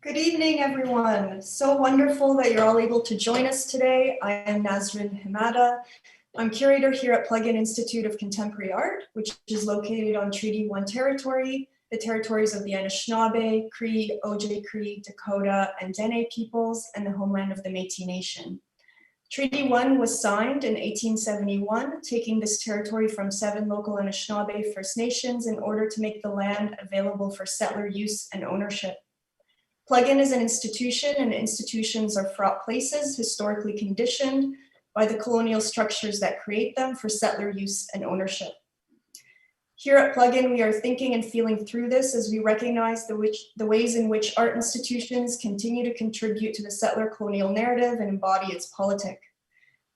Good evening, everyone. So wonderful that you're all able to join us today. I am Nazrin Hamada. I'm curator here at Plug In Institute of Contemporary Art, which is located on Treaty 1 territory, the territories of the Anishinaabe, Cree, Ojibwe Cree, Dakota, and Dene peoples, and the homeland of the Métis Nation. Treaty 1 was signed in 1871, taking this territory from 7 local Anishinaabe First Nations in order to make the land available for settler use and ownership. Plug In is an institution, and institutions are fraught places historically conditioned by the colonial structures that create them for settler use and ownership. Here at Plug In, we are thinking and feeling through this as we recognize the ways in which art institutions continue to contribute to the settler colonial narrative and embody its politic.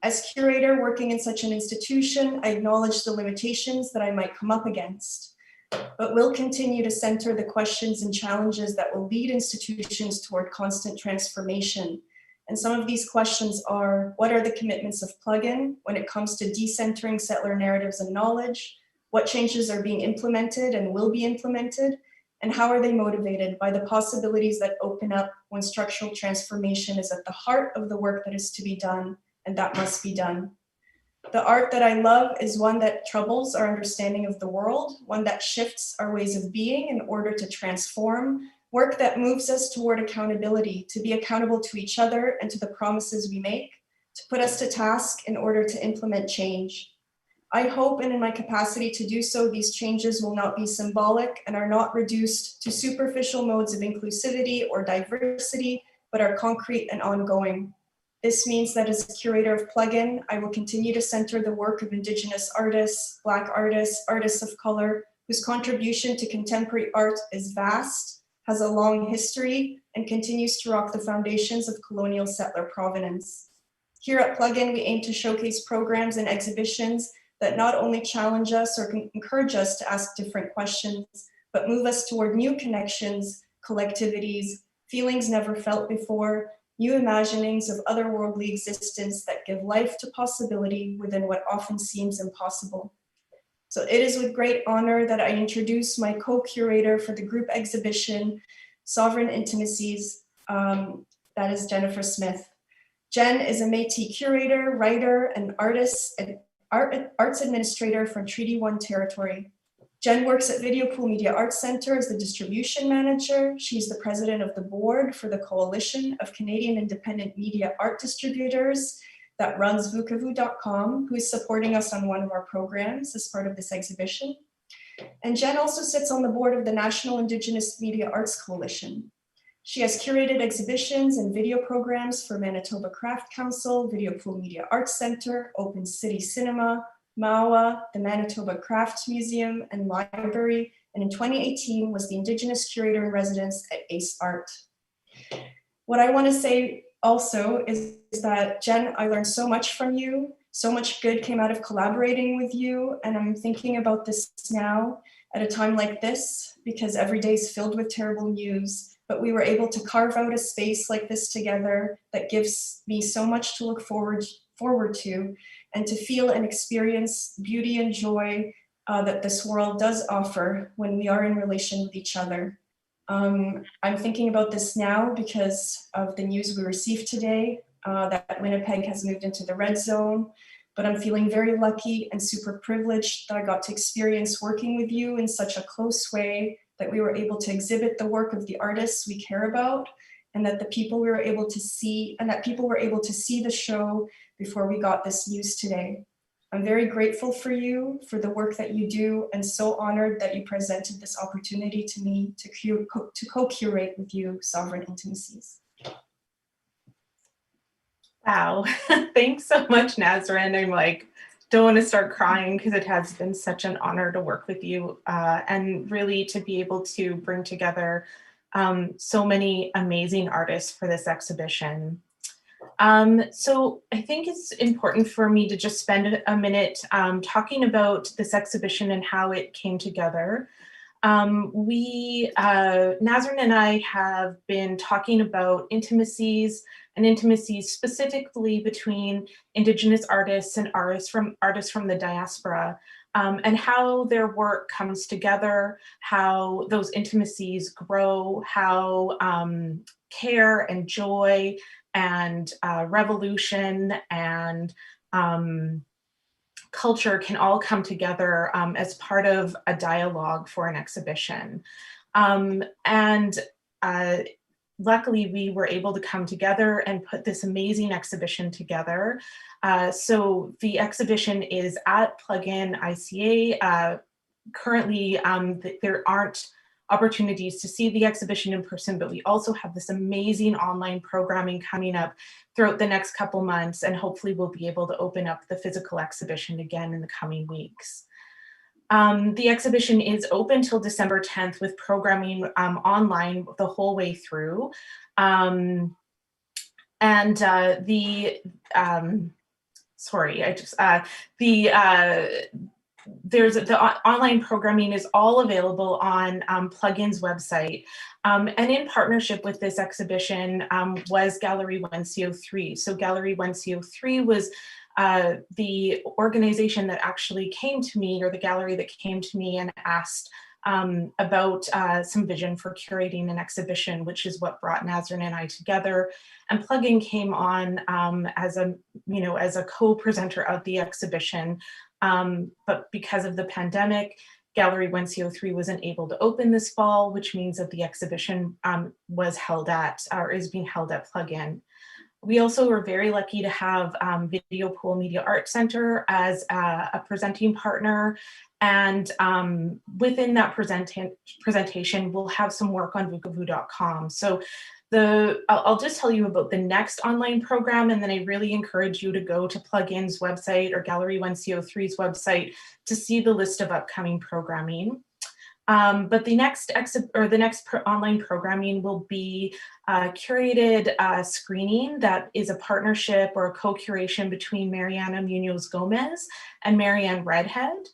As curator working in such an institution, I acknowledge the limitations that I might come up against, but will continue to center the questions and challenges that will lead institutions toward constant transformation. And some of these questions are, what are the commitments of Plug In when it comes to decentering settler narratives and knowledge? What changes are being implemented and will be implemented? And how are they motivated by the possibilities that open up when structural transformation is at the heart of the work that is to be done and that must be done? The art that I love is one that troubles our understanding of the world, one that shifts our ways of being in order to transform, work that moves us toward accountability, to be accountable to each other and to the promises we make, to put us to task in order to implement change. I hope, and in my capacity to do so, these changes will not be symbolic and are not reduced to superficial modes of inclusivity or diversity, but are concrete and ongoing. This means that as curator of Plug In, I will continue to center the work of Indigenous artists, Black artists, artists of color, whose contribution to contemporary art is vast, has a long history, and continues to rock the foundations of colonial settler provenance. Here at Plug In, we aim to showcase programs and exhibitions that not only challenge us or encourage us to ask different questions, but move us toward new connections, collectivities, feelings never felt before, new imaginings of otherworldly existence that give life to possibility within what often seems impossible. So it is with great honor that I introduce my co-curator for the group exhibition, Sovereign Intimacies, that is Jennifer Smith. Jen is a Métis curator, writer, and artist, and arts administrator from Treaty 1 territory. Jen works at Video Pool Media Arts Center as the distribution manager. She's the president of the board for the Coalition of Canadian Independent Media Art Distributors that runs vukavu.com, who is supporting us on one of our programs as part of this exhibition. And Jen also sits on the board of the National Indigenous Media Arts Coalition. She has curated exhibitions and video programs for Manitoba Craft Council, Video Pool Media Arts Center, Open City Cinema, MAWA, the Manitoba Crafts Museum and Library, and in 2018 was the Indigenous Curator in Residence at ACE Art. What I want to say also is that, Jen, I learned so much from you. So much good came out of collaborating with you, and I'm thinking about this now at a time like this, because every day is filled with terrible news, but we were able to carve out a space like this together that gives me so much to look forward to, and to feel and experience beauty and joy that this world does offer when we are in relation with each other. I'm thinking about this now because of the news we received today that Winnipeg has moved into the red zone, but I'm feeling very lucky and super privileged that I got to experience working with you in such a close way, that we were able to exhibit the work of the artists we care about, and that people were able to see the show before we got this news today. I'm very grateful for you, for the work that you do, and so honored that you presented this opportunity to me to co-curate with you Sovereign Intimacies. Wow, thanks so much, Nazrin. I'm don't want to start crying because it has been such an honor to work with you and really to be able to bring together so many amazing artists for this exhibition. So I think it's important for me to just spend a minute talking about this exhibition and how it came together. Nazrin and I have been talking about intimacies and intimacies specifically between Indigenous artists and artists from the diaspora and how their work comes together, how those intimacies grow, how care and joy and revolution and culture can all come together as part of a dialogue for an exhibition. And luckily, we were able to come together and put this amazing exhibition together. So the exhibition is at Plug In ICA. Currently, there aren't opportunities to see the exhibition in person, but we also have this amazing online programming coming up throughout the next couple months, and hopefully we'll be able to open up the physical exhibition again in the coming weeks. The exhibition is open till December 10th with programming online the whole way through. There's the online programming is all available on Plug-in's website. And in partnership with this exhibition was Gallery 1CO3. So Gallery 1CO3 was the organization that actually came to me, or the gallery that came to me and asked about some vision for curating an exhibition, which is what brought Nazrin and I together. And Plug-in came on as a co-presenter of the exhibition. But because of the pandemic, Gallery 1CO3 wasn't able to open this fall, which means that the exhibition was held at, or is being held at Plug-in. We also were very lucky to have Video Pool Media Art Center as a presenting partner. And within that presentation, we'll have some work on vukavu.com. So I'll just tell you about the next online program, and then I really encourage you to go to Plug-in's website or Gallery 1CO3's website to see the list of upcoming programming. But the next online programming will be curated screening that is a partnership or a co-curation between Mariana Munoz Gomez and Marianne Redhead.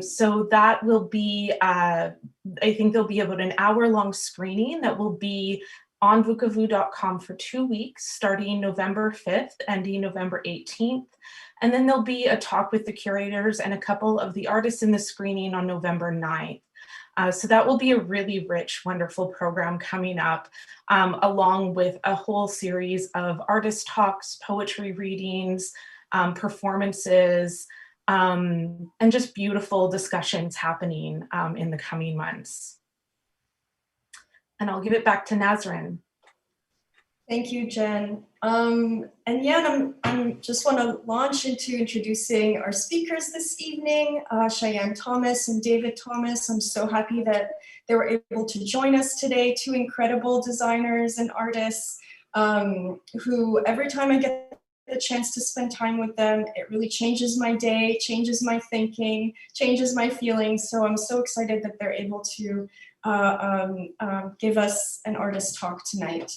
So that will be, I think there'll be about an hour-long screening that will be on vukavu.com for 2 weeks, starting November 5th, ending November 18th. And then there'll be a talk with the curators and a couple of the artists in the screening on November 9th. So that will be a really rich, wonderful program coming up, along with a whole series of artist talks, poetry readings, performances, and just beautiful discussions happening in the coming months. And I'll give it back to Nazrin. Thank you, Jen. And yeah, I'm just want to launch into introducing our speakers this evening, Cheyenne Thomas and David Thomas. I'm so happy that they were able to join us today, two incredible designers and artists who every time I get the chance to spend time with them, it really changes my day, changes my thinking, changes my feelings. So I'm so excited that they're able to give us an artist talk tonight.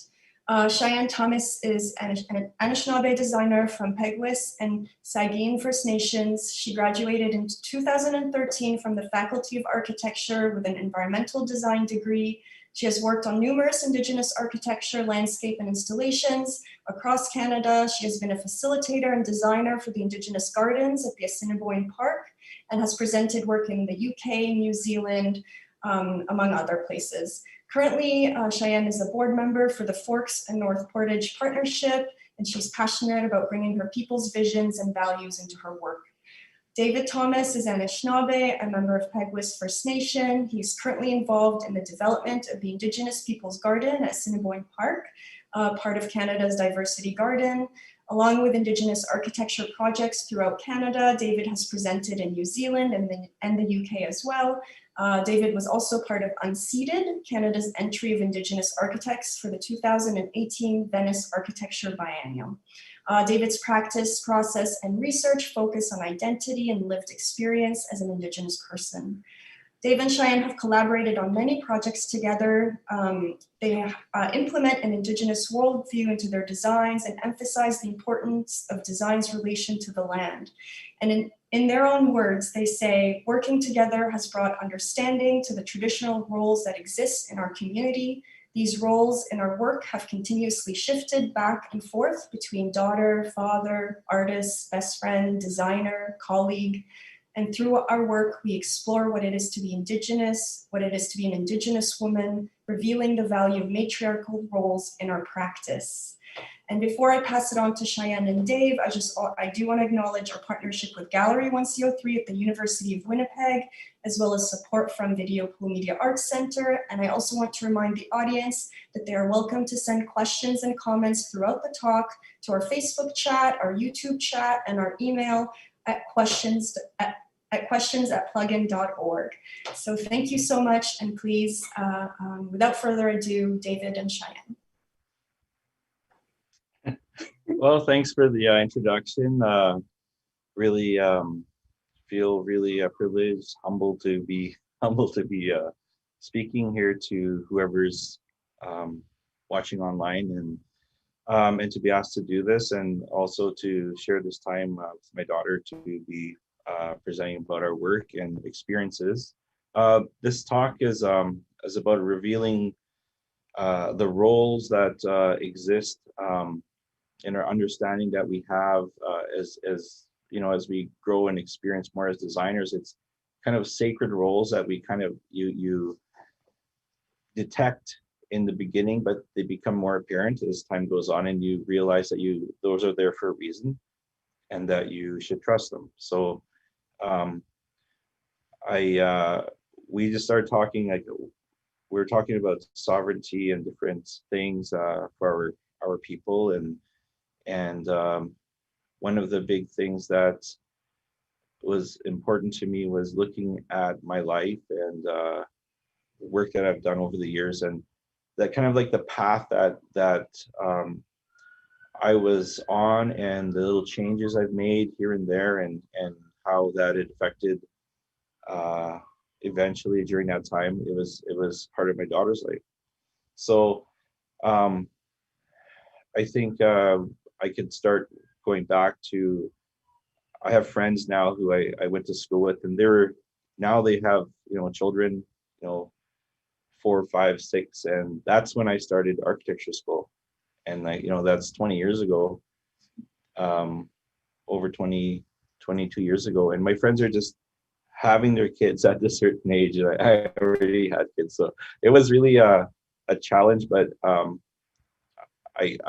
Cheyenne Thomas is an Anishinaabe designer from Peguis and Sagkeeng First Nations. She graduated in 2013 from the Faculty of Architecture with an environmental design degree. She has worked on numerous Indigenous architecture, landscape, and installations across Canada. She has been a facilitator and designer for the Indigenous Gardens at the Assiniboine Park and has presented work in the UK, New Zealand, among other places. Currently, Cheyenne is a board member for the Forks and North Portage Partnership, and she's passionate about bringing her people's visions and values into her work. David Thomas is Anishinaabe, a member of Peguis First Nation. He's currently involved in the development of the Indigenous People's Garden at Assiniboine Park, part of Canada's Diversity Garden. Along with Indigenous architecture projects throughout Canada, David has presented in New Zealand and the UK as well. David was also part of Unseated, Canada's entry of Indigenous architects for the 2018 Venice Architecture Biennial. David's practice, process, and research focus on identity and lived experience as an Indigenous person. Dave and Cheyenne have collaborated on many projects together. They implement an Indigenous worldview into their designs and emphasize the importance of design's relation to the land. And in their own words, they say, working together has brought understanding to the traditional roles that exist in our community. These roles in our work have continuously shifted back and forth between daughter, father, artist, best friend, designer, colleague. And through our work, we explore what it is to be Indigenous, what it is to be an Indigenous woman, revealing the value of matriarchal roles in our practice. And before I pass it on to Cheyenne and Dave, I do want to acknowledge our partnership with Gallery 103 at the University of Winnipeg, as well as support from Video Pool Media Arts Center. And I also want to remind the audience that they are welcome to send questions and comments throughout the talk to our Facebook chat, our YouTube chat, and our email at questions@plugin.org. So thank you so much, and please, without further ado, David and Cheyenne. Well, thanks for the introduction. Really feel really privileged, humbled to be speaking here to whoever's watching online, and to be asked to do this, and also to share this time with my daughter to be presenting about our work and experiences. This talk is about revealing the roles that exist in our understanding that we have as you know, as we grow and experience more as designers. It's kind of sacred roles that we kind of you detect in the beginning, but they become more apparent as time goes on, and you realize that those are there for a reason, and that you should trust them. So we just started talking, like we were talking about sovereignty and different things for our people, and one of the big things that was important to me was looking at my life and work that I've done over the years, and that kind of like the path that I was on, and the little changes I've made here and there, and how that it affected eventually during that time. It was part of my daughter's life. So I think I could start going back to, I have friends now who I went to school with, and they have, you know, children, you know, 4, 5, 6, and that's when I started architecture school. And you know, that's 20 years ago, over 22 years ago. And my friends are just having their kids at a certain age. I already had kids, so it was really a challenge, but it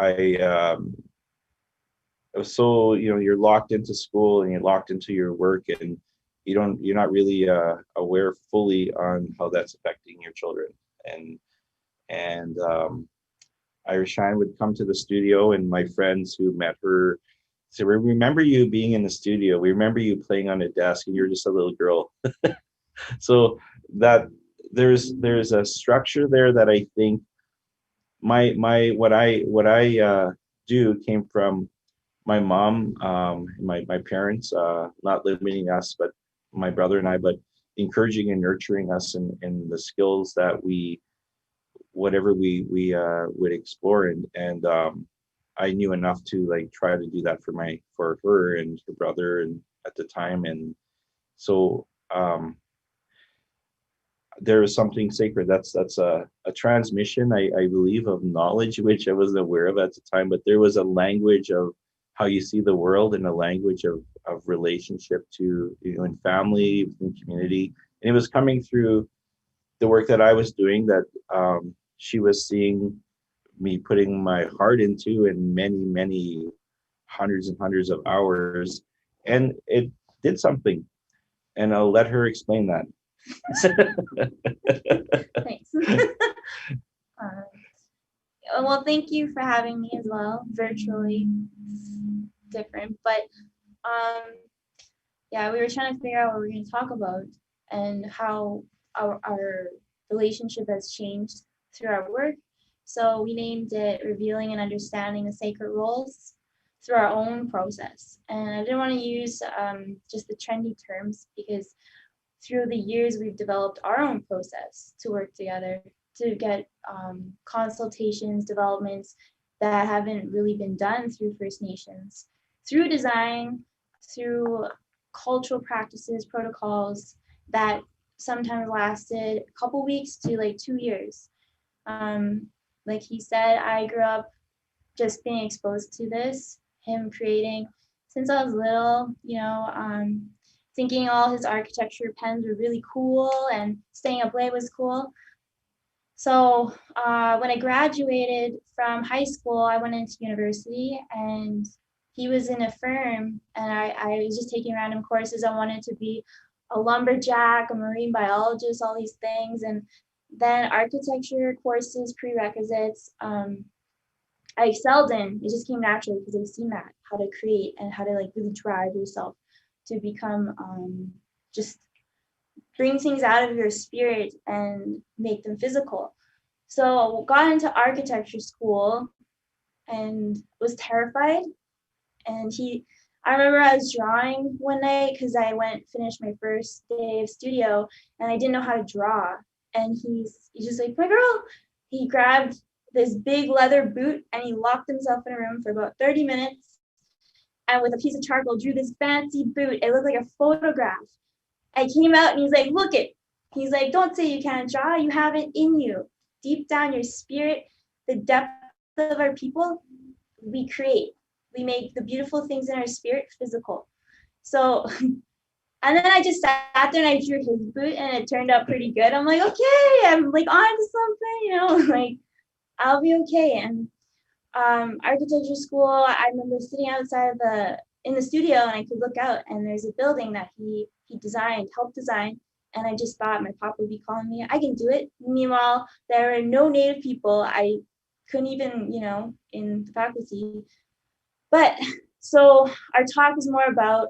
was so, you know, you're locked into school and you're locked into your work, and you're not really aware fully on how that's affecting your children. And Irishine would come to the studio, and my friends who met her said, "We remember you being in the studio. We remember you playing on a desk, and you're just a little girl." So that there's a structure there that I think what I do came from my mom, my parents, not limiting us, but my brother and I, but encouraging and nurturing us in the skills that whatever we would explore, and I knew enough to like try to do that for her and her brother, and at the time. And so there is something sacred that's a transmission, I believe, of knowledge, which I wasn't aware of at the time, but there was a language of how you see the world, and a language of relationship to, you know, in family, in community. And it was coming through the work that I was doing, that she was seeing me putting my heart into, and many hundreds and hundreds of hours, and it did something. And I'll let her explain that. Thanks. Well, thank you for having me as well, virtually. Different, but yeah, we were trying to figure out what we're going to talk about, and how our relationship has changed through our work. So we named it Revealing and Understanding the Sacred Roles Through Our Own Process. And I didn't want to use just the trendy terms, because through the years we've developed our own process to work together, to get consultations, developments that haven't really been done through First Nations, through design, through cultural practices, protocols that sometimes lasted a couple weeks to like 2 years. Like he said, I grew up just being exposed to this, him creating since I was little, you know, thinking all his architecture pens were really cool and staying up late was cool. So when I graduated from high school, I went into university, and he was in a firm, and I was just taking random courses. I wanted to be a lumberjack, a marine biologist, all these things. And then architecture courses, prerequisites, I excelled in. It just came naturally because I've seen that, how to create and how to like really drive yourself to become just bring things out of your spirit and make them physical. So got into architecture school and was terrified. And I remember I was drawing one night because I finished my first day of studio, and I didn't know how to draw. And he's just like, my girl, he grabbed this big leather boot and he locked himself in a room for about 30 minutes. And with a piece of charcoal, drew this fancy boot. It looked like a photograph. I came out and he's like, look it. He's like, don't say you can't draw. You have it in you. Deep down your spirit, the depth of our people, we create. We make the beautiful things in our spirit physical. So, and then I just sat there and I drew his boot and it turned out pretty good. I'm like, okay, I'm like on to something, like I'll be okay. And architecture school, I remember sitting outside in the studio, and I could look out and there's a building that he helped design. And I just thought my pop would be calling me, I can do it. Meanwhile, there are no Native people. I couldn't even, in the faculty. But so our talk is more about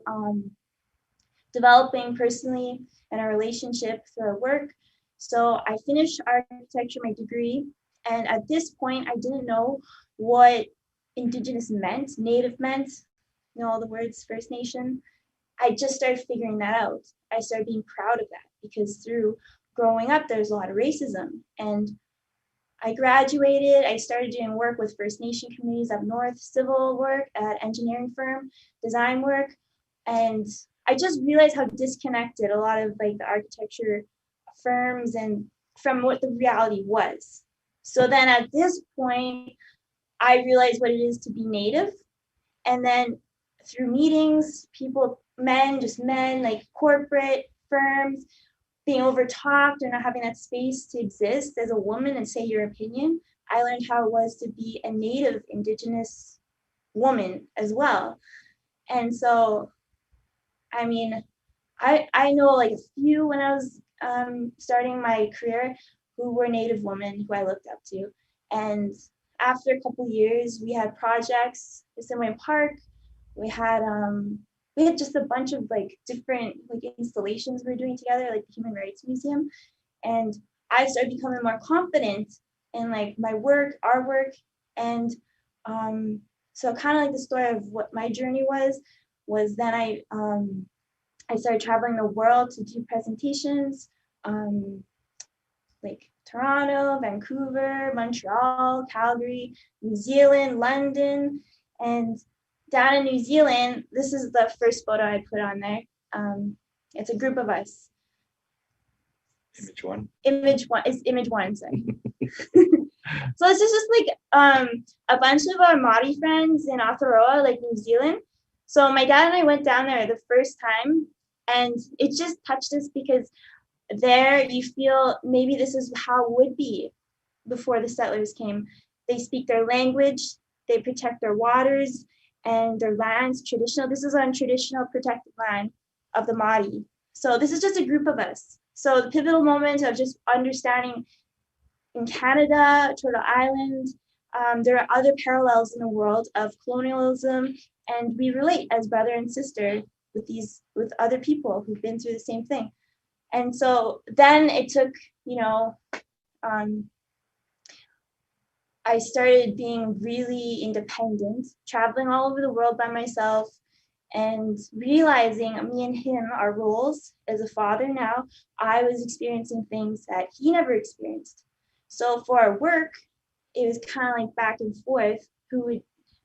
developing personally and a relationship through our work. So I finished architecture, my degree. And at this point, I didn't know what Indigenous meant, Native meant, all the words, First Nation. I just started figuring that out. I started being proud of that because through growing up, there's a lot of racism. And I graduated, I started doing work with First Nation communities up north, civil work at engineering firm, design work. And I just realized how disconnected a lot of like the architecture firms and from what the reality was. So then at this point, I realized what it is to be Native. And then through meetings, men, like corporate firms, being overtalked or not having that space to exist as a woman and say your opinion, I learned how it was to be a Native Indigenous woman as well. And so, I mean, I know like a few when I was starting my career who were Native women who I looked up to. And after a couple of years, we had projects in Assiniboine Park. We had just a bunch of like different like installations we were doing together, like the Human Rights Museum. And I started becoming more confident in like my work, our work. And so kind of like the story of what my journey was then I started traveling the world to do presentations, like Toronto, Vancouver, Montreal, Calgary, New Zealand, London. And down in New Zealand, this is the first photo I put on there. It's a group of us. Image one. It's image one, sorry. So it's just like a bunch of our Māori friends in Aotearoa, like New Zealand. So my dad and I went down there the first time, and it just touched us because there you feel maybe this is how it would be before the settlers came. They speak their language, they protect their waters and their lands, traditional. This is on traditional protected land of the Māori. So this is just a group of us. So the pivotal moment of just understanding in Canada, Turtle Island, there are other parallels in the world of colonialism, and we relate as brother and sister with other people who've been through the same thing. And so then it took, I started being really independent, traveling all over the world by myself, and realizing me and him, our roles as a father now, I was experiencing things that he never experienced. So for our work, it was kind of like back and forth, who would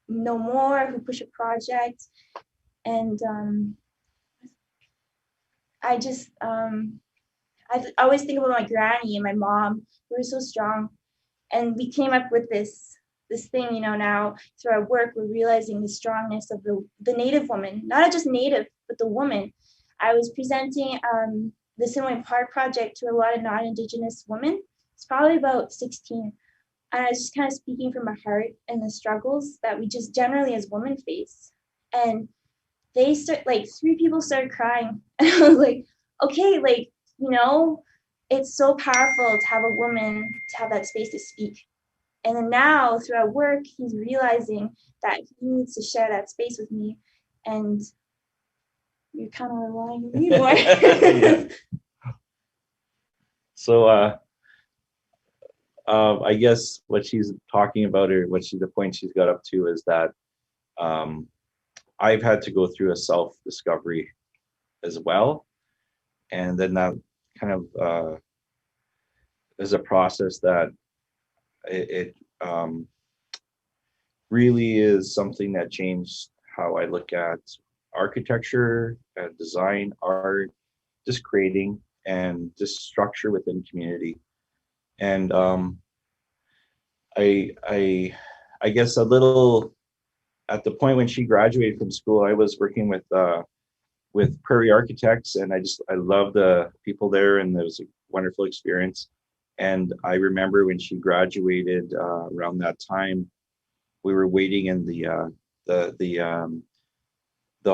know more, who push a project. And I always think about my granny and my mom, who were so strong. And we came up with this thing, now through our work, we're realizing the strongness of the Native woman, not just Native, but the woman. I was presenting the Assiniboine Park project to a lot of non-Indigenous women. It's probably about 16. And I was just kind of speaking from my heart and the struggles that we just generally as women face. And they start, like 3 people started crying. And I was like, okay, like, you know, it's so powerful to have a woman to have that space to speak. And then now through our work, he's realizing that he needs to share that space with me. And you're kind of relying on me more. Yeah. So I guess what she's talking about, or the point she's got up to, is that I've had to go through a self-discovery as well. And then that kind of is a process that it really is something that changed how I look at architecture, design, art, just creating, and just structure within community. And I guess a little at the point when she graduated from school, I was working with Prairie Architects, and I love the people there, and it was a wonderful experience. And I remember when she graduated around that time, we were waiting in the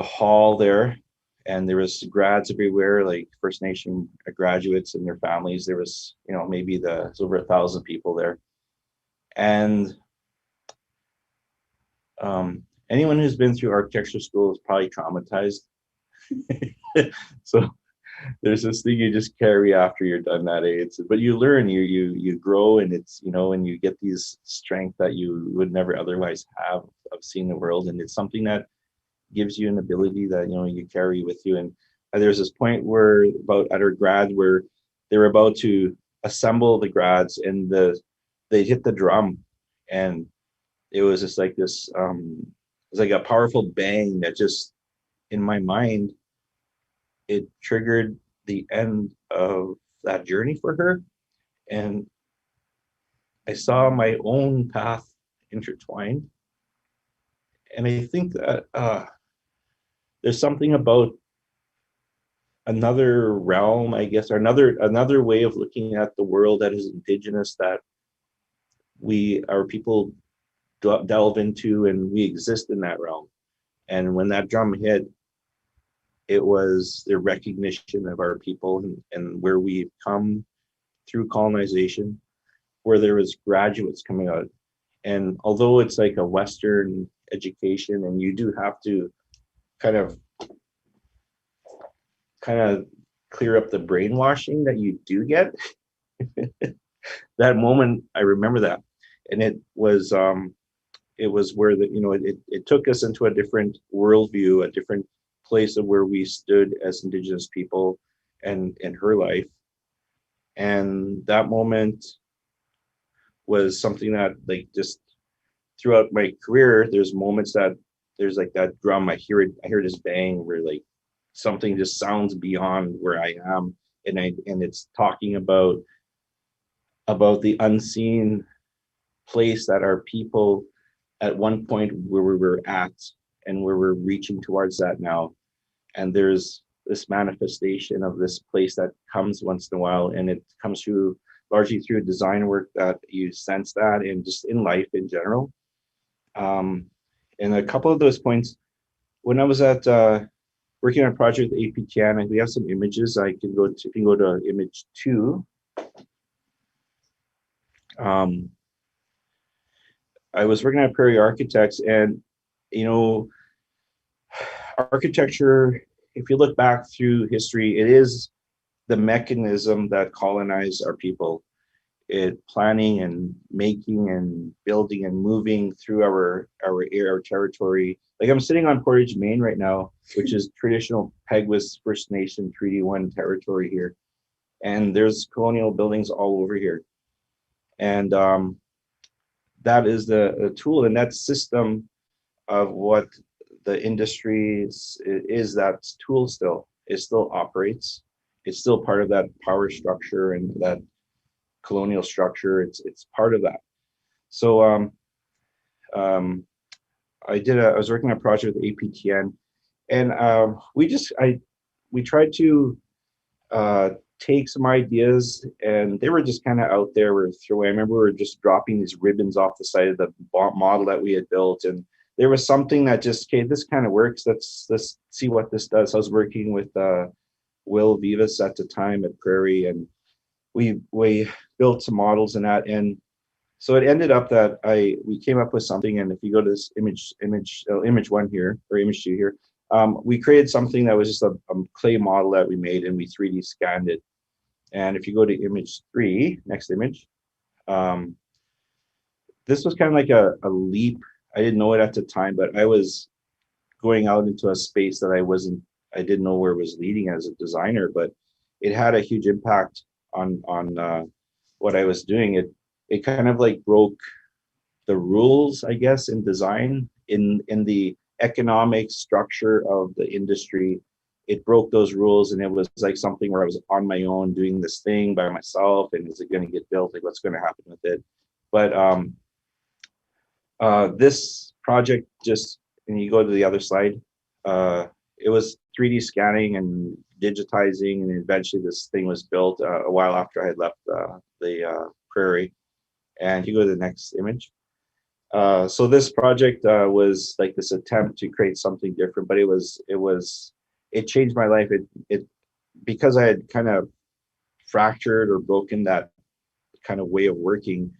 hall there, and there was grads everywhere, like First Nation graduates and their families. There was, maybe there's over 1,000 people there. And anyone who's been through architecture school is probably traumatized. So there's this thing you just carry after you're done that age. But you learn, you grow, and it's, and you get these strength that you would never otherwise have of seeing the world. And it's something that gives you an ability that, you carry with you. And there's this point where at our grad where they were about to assemble the grads, and they hit the drum, and it was just like this, it was like a powerful bang that just, in my mind, it triggered the end of that journey for her. And I saw my own path intertwined. And I think that there's something about another realm, I guess, or another way of looking at the world that is Indigenous, that our people delve into, and we exist in that realm. And when that drum hit, it was the recognition of our people and where we've come through colonization, where there was graduates coming out. And although it's like a Western education, and you do have to kind of clear up the brainwashing that you do get, that moment, I remember that. And it was where it took us into a different worldview, a different place of where we stood as Indigenous people and in her life. And that moment was something that, like, just throughout my career, there's moments that there's like that drum, I hear this bang where like something just sounds beyond where I am. And it's talking about the unseen place that our people at one point where we were at, and where we're reaching towards that now. And there's this manifestation of this place that comes once in a while, and it comes through largely through design work that you sense that, and just in life in general. And a couple of those points, when I was at working on a project with APTN, and we have some images. If you can go to image 2. I was working at Prairie Architects, and architecture, if you look back through history, it is the mechanism that colonized our people. It planning and making and building and moving through our territory. Like, I'm sitting on Portage, Maine right now, which is traditional Peguis First Nation Treaty 1 territory here. And there's colonial buildings all over here. And that is the tool, and that system of what the industry is that tool still. It still operates. It's still part of that power structure and that colonial structure. It's part of that. So I was working on a project with APTN, and we tried to take some ideas, and they were just kind of out there. I remember we were just dropping these ribbons off the side of the model that we had built, and there was something that just, okay, this kind of works. Let's see what this does. I was working with Will Vivas at the time at Prairie, and we built some models and that, and so it ended up that we came up with something. And if you go to this image one here, or image 2 here, we created something that was just a clay model that we made, and we 3D scanned it. And if you go to image 3, next image, this was kind of like a leap. I didn't know it at the time, but I was going out into a space that I didn't know where it was leading as a designer, but it had a huge impact on what I was doing. It kind of like broke the rules, I guess, in design, in the economic structure of the industry. It broke those rules, and it was like something where I was on my own doing this thing by myself, and is it going to get built? Like, what's going to happen with it? But this project just, and you go to the other slide, it was 3D scanning and digitizing, and eventually this thing was built a while after I had left the Prairie. And you go to the next image. So this project was like this attempt to create something different, but it changed my life. It because I had kind of fractured or broken that kind of way of working,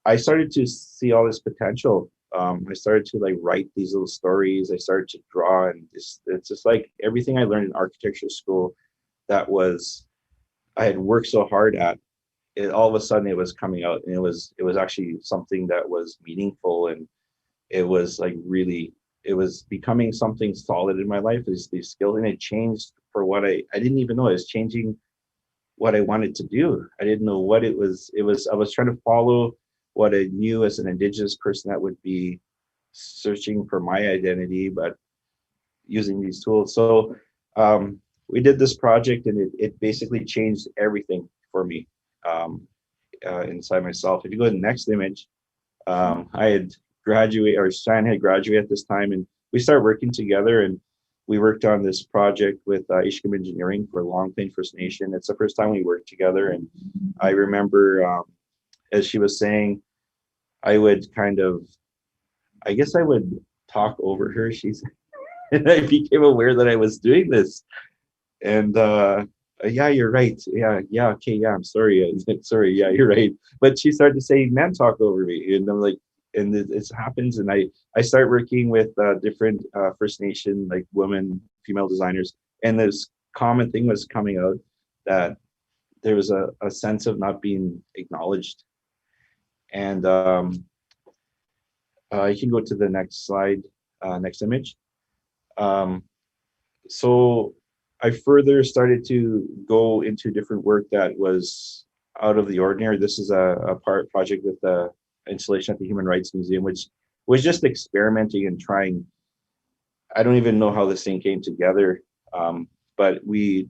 I started to see all this potential. I started to like write these little stories. I started to draw, and it's just like everything I learned in architecture school that I had worked so hard at. All of a sudden it was coming out, and it was actually something that was meaningful, and it was like really, it was becoming something solid in my life, these skills. And it changed for what I didn't even know it was changing what I wanted to do. I didn't know what it was. I was trying to follow what I knew as an Indigenous person that would be searching for my identity, but using these tools. So we did this project, and it basically changed everything for me. Inside myself. If you go to the next image, I had graduated, or Cheyenne had graduated at this time, and we started working together, and we worked on this project with Ishkam Engineering for Long Plain First Nation. It's the first time we worked together, and I remember, as she was saying, I would I guess I would talk over her. And I became aware that I was doing this, and yeah, you're right. Yeah, okay, yeah, I'm sorry. Sorry, yeah, you're right. But she started to say, men talk over me. And I'm like, and it happens. And I started working with different First Nation, like women, female designers. And this common thing was coming out, that there was a sense of not being acknowledged. And you can go to the next slide, next image. So I further started to go into different work that was out of the ordinary. This is a project with the installation at the Human Rights Museum, which was just experimenting and trying. I don't even know how this thing came together, but we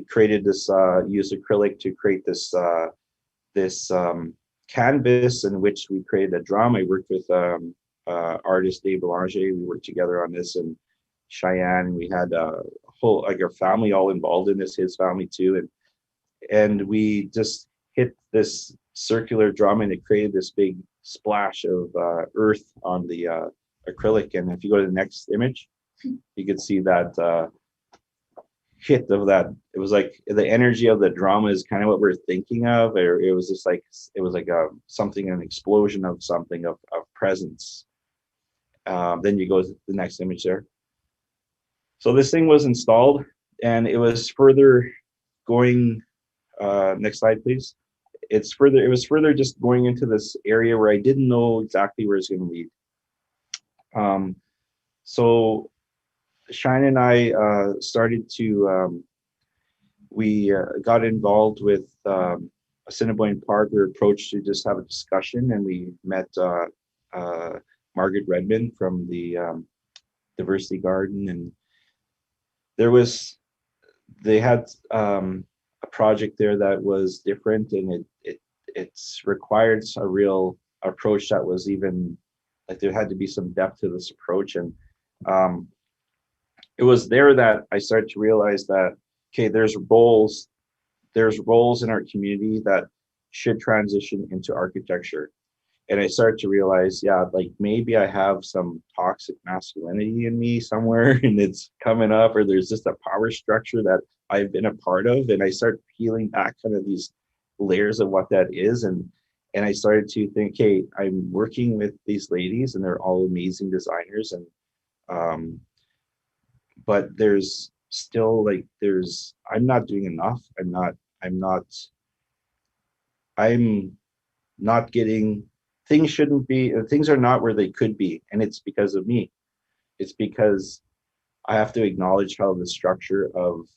created this, used acrylic to create this canvas in which we created a drum. I worked with artist Dave Belanger. We worked together on this, and Cheyenne. We had a whole, like, our family all involved in this, his family too, and we just hit this circular drum, and it created this big splash of earth on the acrylic. And if you go to the next image, you can see that hit of that. It was like the energy of the drama is kind of what we're thinking of, or it was just like, it was like something, an explosion of something, of presence. Then you go to the next image there. So this thing was installed, and it was further going, next slide, please. It was further just going into this area where I didn't know exactly where it's going to lead. So Cheyenne and I started to, we got involved with Assiniboine Park. We were approached to just have a discussion, and we met Margaret Redmond from the Diversity Garden, and they had a project there that was different, and it's required a real approach that was even, like, there had to be some depth to this approach. And it was there that I started to realize that, okay, there's roles in our community that should transition into architecture. And I started to realize, yeah, like maybe I have some toxic masculinity in me somewhere and it's coming up, or there's just a power structure that I've been a part of. And I start peeling back kind of these layers of what that is. And I started to think, hey, I'm working with these ladies and they're all amazing designers. And but there's still like, I'm not doing enough. I'm not getting, things are not where they could be. And it's because of me. It's because I have to acknowledge how the structure of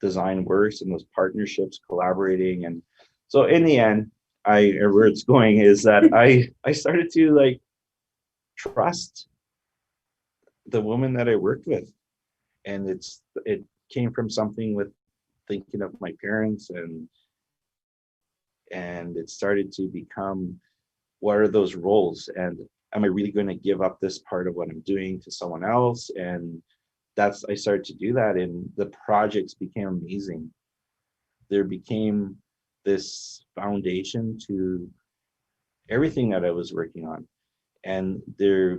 design works and those partnerships collaborating. And so in the end, where it's going is that I started to like trust the woman that I worked with. And it came from something with thinking of my parents, and it started to become, what are those roles, and am I really going to give up this part of what I'm doing to someone else? And I started to do that, and the projects became amazing. There became this foundation to everything that I was working on, and there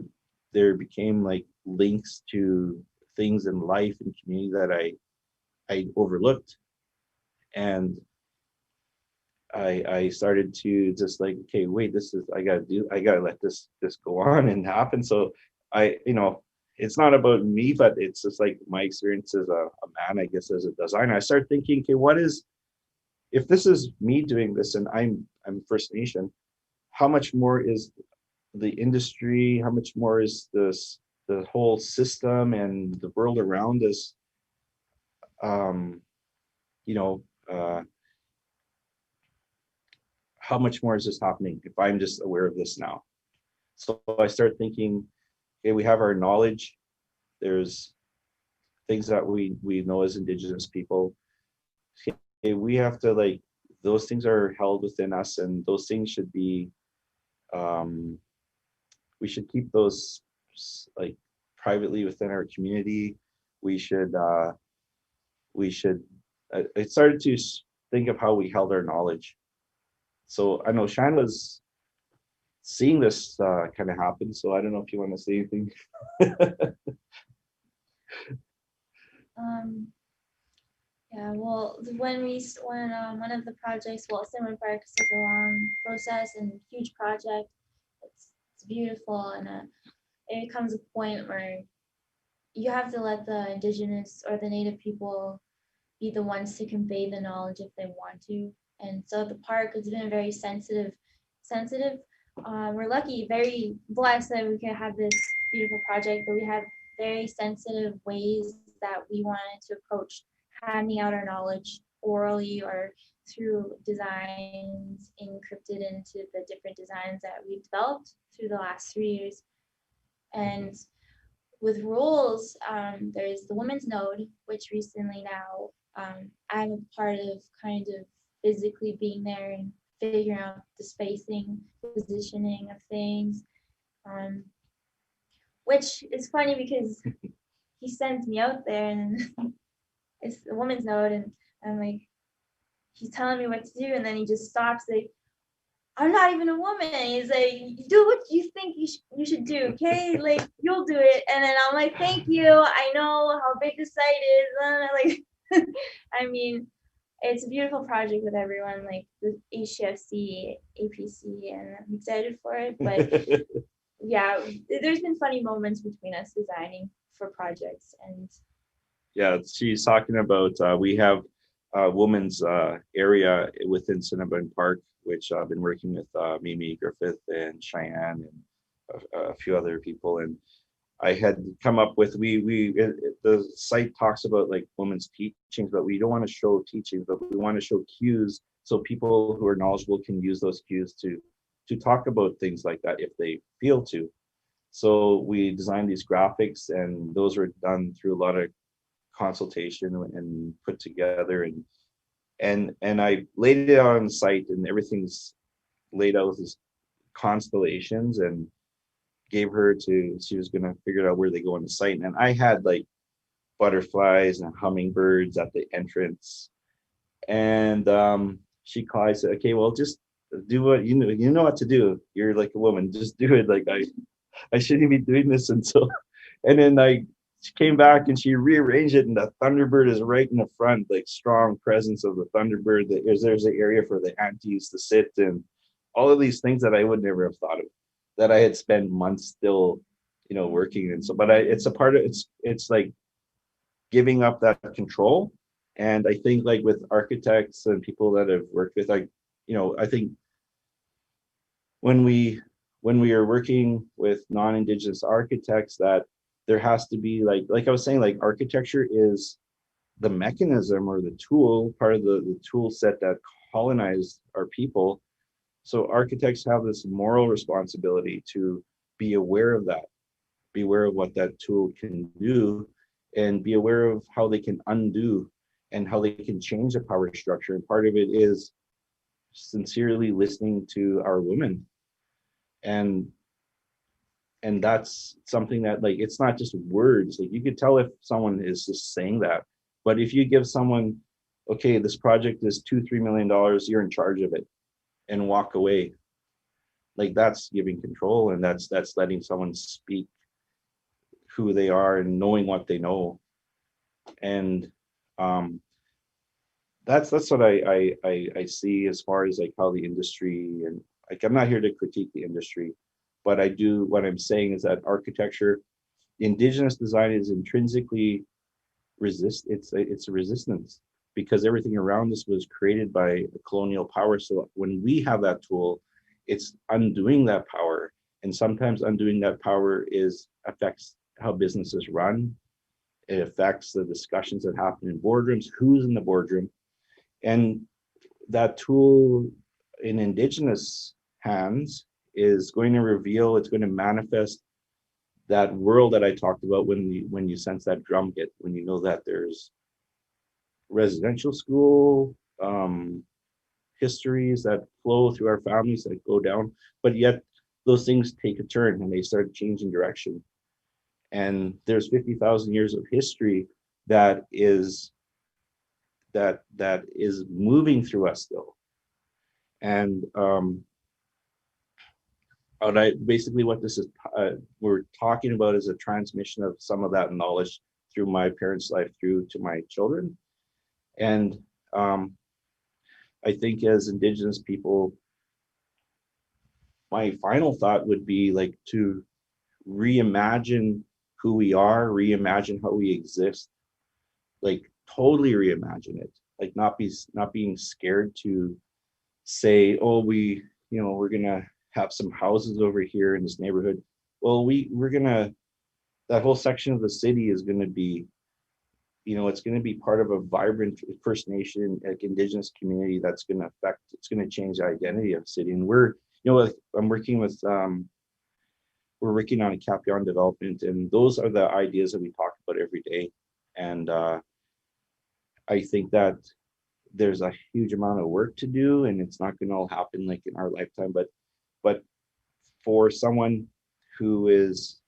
became like links to things in life and community that I overlooked. And I started to just like, okay, wait, I gotta let this go on and happen. So it's not about me, but it's just like my experience as a man, I guess, as a designer. I started thinking, okay, if this is me doing this and I'm First Nation, how much more is the industry, how much more is the whole system and the world around us, you know, how much more is this happening if I'm just aware of this now? So I start thinking, okay, we have our knowledge. There's things that we know as Indigenous people. Okay, we have to like, those things are held within us, and those things should be, we should keep those like privately within our community. We should, I started to think of how we held our knowledge. So I know Cheyenne was seeing this kind of happen. So I don't know if you want to say anything. Yeah, well, when one of the projects, well, Assiniboine Park is such a long process and huge project. It's beautiful, and it comes a point where you have to let the Indigenous or the Native people be the ones to convey the knowledge if they want to. And so the park has been very sensitive. We're lucky, very blessed that we can have this beautiful project, but we have very sensitive ways that we wanted to approach handing out our knowledge orally or through designs encrypted into the different designs that we've developed through the last 3 years. And with roles, there's the women's node, which recently now I'm a part of, kind of physically being there and figuring out the spacing, positioning of things, which is funny because he sends me out there and it's the women's node, and I'm like, he's telling me what to do, and then he just stops, like, I'm not even a woman. He's like, do what you think you should do, okay? Like, you'll do it. And then I'm like, thank you. I know how big the site is. And I'm like, I mean, it's a beautiful project with everyone, like the HCFC, APC, and I'm excited for it. But yeah, there's been funny moments between us designing for projects. And yeah, she's talking about, we have a women's area within Assiniboine Park, which I've been working with Mimi Griffith and Cheyenne and a few other people. And I had come up with, the site talks about like women's teachings, but we don't want to show teachings, but we want to show cues so people who are knowledgeable can use those cues to talk about things like that if they feel to. So we designed these graphics, and those were done through a lot of consultation and put together, and I laid it out on site, and everything's laid out with these constellations, and gave her to, she was gonna figure out where they go on the site. And I had like butterflies and hummingbirds at the entrance. And she called, I said, okay, well, just do what you know what to do. You're like a woman, just do it. Like I shouldn't be doing this until, and then she came back and she rearranged it, and the Thunderbird is right in the front, like strong presence of the Thunderbird. There's an area for the aunties to sit, and all of these things that I would never have thought of, that I had spent months still, working. And so, but it's a part of, it's like giving up that control. And I think like with architects and people that have worked with, like, I think when we are working with non-Indigenous architects, that there has to be like I was saying, like architecture is the mechanism or the tool, part of the tool set that colonized our people. So architects have this moral responsibility to be aware of that, be aware of what that tool can do, and be aware of how they can undo and how they can change the power structure. And part of it is sincerely listening to our women. And that's something that, like, it's not just words. Like, you could tell if someone is just saying that. But if you give someone, okay, this project is $2-3 million, you're in charge of it, and walk away, like, that's giving control, and that's letting someone speak who they are and knowing what they know. And that's what I see as far as like how the industry, and like, I'm not here to critique the industry, but what I'm saying is that architecture, Indigenous design is intrinsically it's a resistance, because everything around us was created by a colonial power. So when we have that tool, it's undoing that power. And sometimes undoing that power affects how businesses run. It affects the discussions that happen in boardrooms, who's in the boardroom. And that tool in Indigenous hands is going to reveal, it's going to manifest that world that I talked about when you sense that drum hit, when you know that there's residential school histories that flow through our families that go down, but yet those things take a turn and they start changing direction. And there's 50,000 years of history that is moving through us still. And basically what this is, we're talking about, is a transmission of some of that knowledge through my parents' life through to my children. And I think as Indigenous people, my final thought would be like to reimagine who we are, reimagine how we exist, like totally reimagine it, like not being scared to say, oh, we're gonna have some houses over here in this neighborhood. Well, we're gonna, that whole section of the city is gonna be, it's gonna be part of a vibrant First Nation, like Indigenous community that's gonna it's gonna change the identity of the city. And I'm working with, we're working on a Capion development, and those are the ideas that we talk about every day. And I think that there's a huge amount of work to do, and it's not going to all happen like in our lifetime, but for someone who is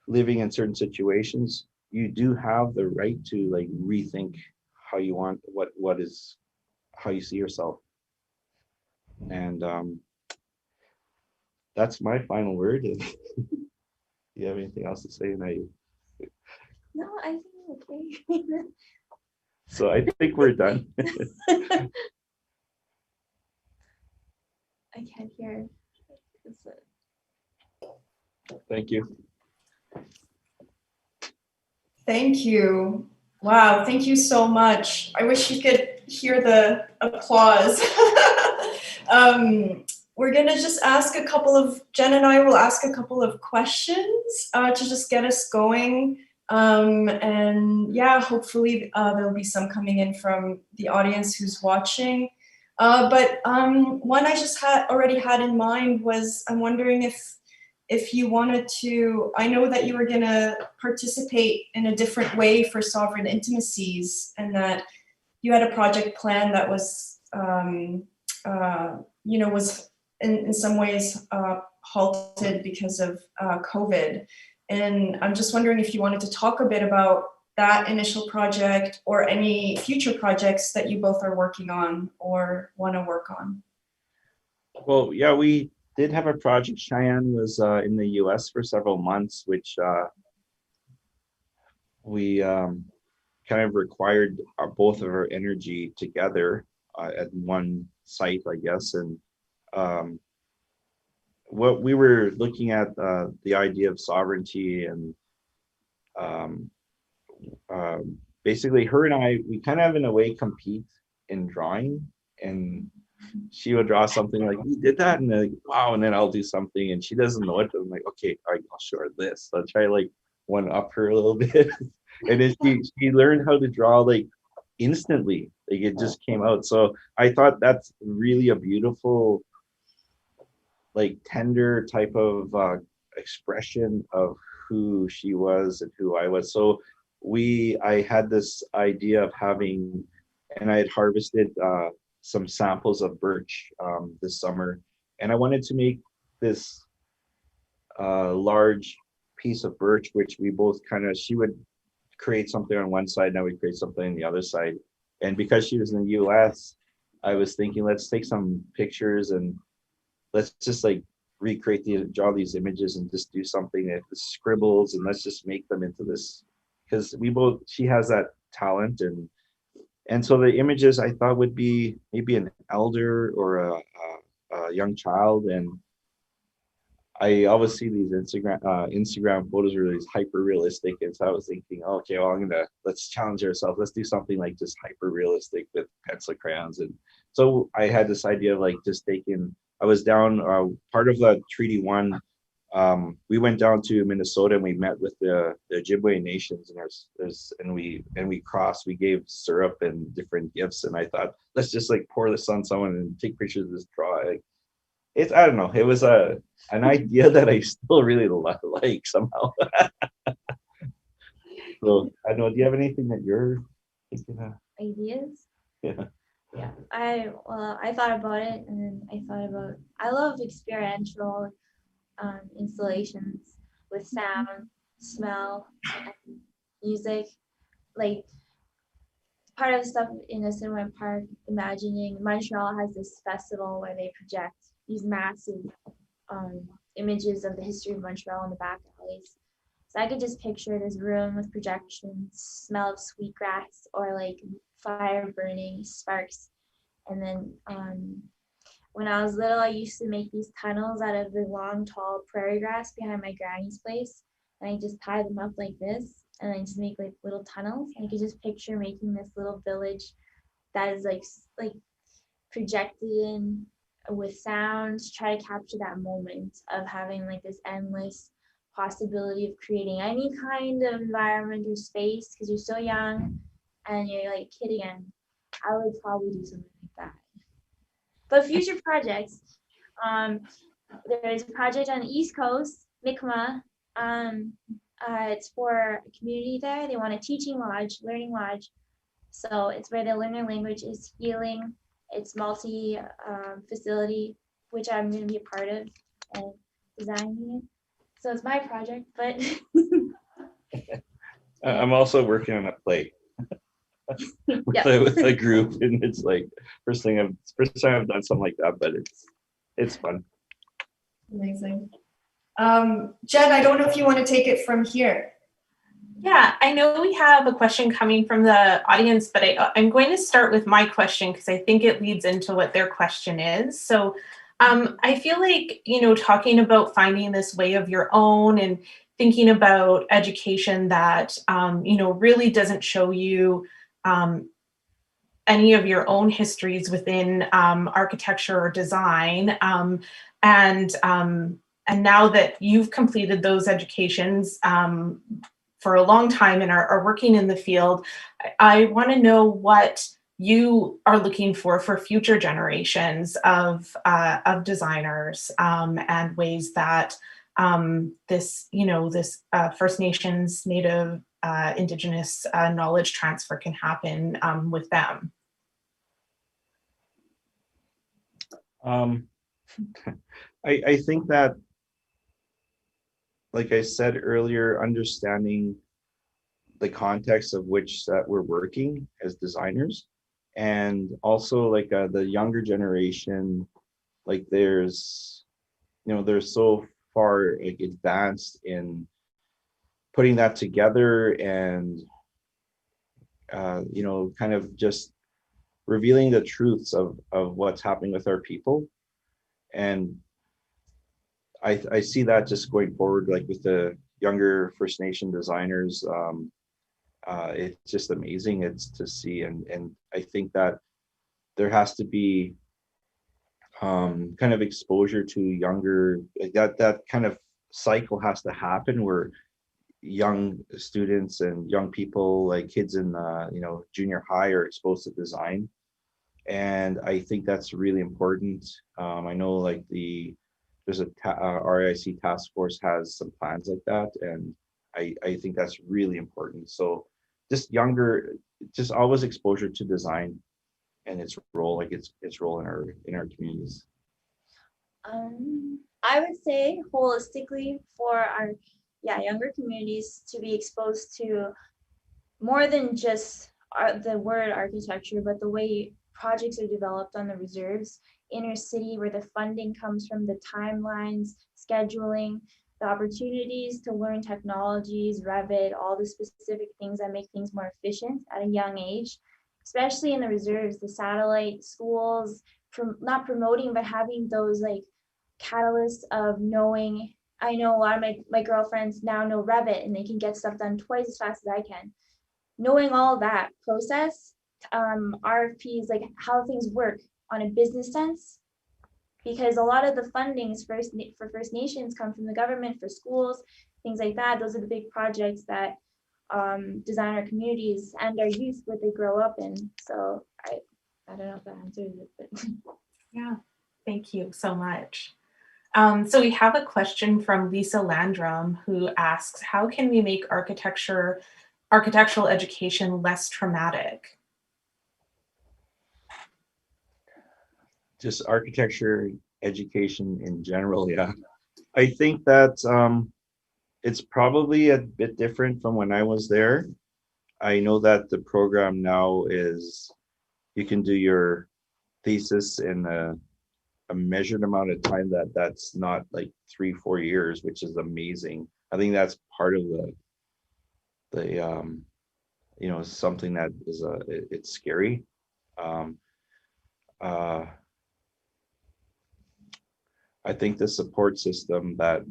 living in certain situations, you do have the right to like rethink how you want, how you see yourself. And that's my final word. Do you have anything else to say? No, I think I'm okay. So I think we're done. I can't hear. Thank you. Thank you. Wow, thank you so much. I wish you could hear the applause. We're gonna just Jen and I will ask a couple of questions to just get us going. And yeah, hopefully there'll be some coming in from the audience who's watching. But one I just already had in mind was, I'm wondering if you wanted to, I know that you were gonna participate in a different way for Sovereign Intimacies, and that you had a project plan that was, was in some ways halted because of COVID. And I'm just wondering if you wanted to talk a bit about that initial project or any future projects that you both are working on or want to work on. Well, yeah, we did have a project. Cheyenne was in the US for several months, which we kind of required both of our energy together at one site, I guess. And what we were looking at, the idea of sovereignty, and basically her and I, we kind of in a way compete in drawing, and she would draw something like, "You did that," and like, "Wow," and then I'll do something and she doesn't know it, but I'm like, "Okay, all right, I'll show her this." So I'll try like one up her a little bit. And then she learned how to draw like instantly, like it just came out. So I thought that's really a beautiful, like tender type of expression of who she was and who I was. So I had this idea of having, and I had harvested some samples of birch this summer, and I wanted to make this large piece of birch, which we both she would create something on one side, and I would create something on the other side. And because she was in the US, I was thinking, let's take some pictures and let's just like draw these images and just do something that scribbles, and let's just make them into this, because she has that talent. And so the images I thought would be maybe an elder or a young child. And I always see these Instagram photos where these hyper realistic, and so I was thinking, okay, well, let's challenge ourselves. Let's do something like just hyper realistic with pencil crayons. And so I had this idea of like just I was down part of the Treaty 1. We went down to Minnesota and we met with the Ojibwe nations, and we crossed. We gave syrup and different gifts, and I thought, let's just like pour this on someone and take pictures of this drawing. I don't know. It was an idea that I still really like somehow. So I don't know. Do you have anything that you're thinking of? Ideas? Yeah. Yeah. I thought about it, and then I love experiential installations with sound, smell, and music. Like part of the stuff in Assiniboine Park, imagining Montreal has this festival where they project these massive images of the history of Montreal in the back alleys. So I could just picture this room with projections, smell of sweetgrass, or like fire burning, sparks. And then when I was little, I used to make these tunnels out of the long, tall prairie grass behind my granny's place. And I just tie them up like this, and I just make like little tunnels. And I could just picture making this little village that is like projected in with sound, to try to capture that moment of having like this endless possibility of creating any kind of environment or space, because you're so young and you're like a kid again. I would probably do something like that. But future projects, there's a project on the East Coast, Mi'kmaq. It's for a community there. They want a teaching lodge, learning lodge. So it's where they learn their language is healing. It's multi facility, which I'm going to be a part of and designing it. So it's my project, but I'm also working on a play with a group, and it's like first time I've done something like that, but it's fun. Amazing. Jen, I don't know if you want to take it from here. Yeah, I know we have a question coming from the audience, but I'm going to start with my question because I think it leads into what their question is. So I feel like, talking about finding this way of your own and thinking about education that, really doesn't show you any of your own histories within architecture or design. And now that you've completed those educations for a long time and are working in the field, I want to know what you are looking for future generations of designers and ways that this First Nations, Native, Indigenous knowledge transfer can happen with them. I think that like I said earlier, understanding the context of which that we're working as designers, and also like the younger generation, like there's, they're so far like advanced in putting that together, and kind of just revealing the truths of what's happening with our people. And I see that just going forward, like with the younger First Nation designers. It's just amazing. It's to see, and I think that there has to be kind of exposure to younger, like that kind of cycle has to happen where young students and young people, like kids in junior high, are exposed to design. And I think that's really important. I know like there's a RIC task force has some plans like that, and I think that's really important. So just always exposure to design and its role, like its role in our communities. I would say holistically for our younger communities to be exposed to more than just the word architecture, but the way projects are developed on the reserves, inner city, where the funding comes from, the timelines, scheduling, the opportunities to learn technologies, Revit, all the specific things that make things more efficient at a young age, especially in the reserves, the satellite schools, not promoting, but having those like catalysts of knowing. I know a lot of my girlfriends now know Revit and they can get stuff done twice as fast as I can. Knowing all that process, RFPs, like how things work on a business sense, because a lot of the fundings for First Nations come from the government for schools, things like that. Those are the big projects that design our communities and our youth, what they grow up in. So I don't know if that answers it, but Yeah, thank you so much. So we have a question from Lisa Landrum, who asks, how can we make architectural education less traumatic? Just architecture education in general, yeah. I think that it's probably a bit different from when I was there. I know that the program now is you can do your thesis in a measured amount of time, that's not like 3-4 years, which is amazing. I think that's part of the something that is it's scary. I think the support system that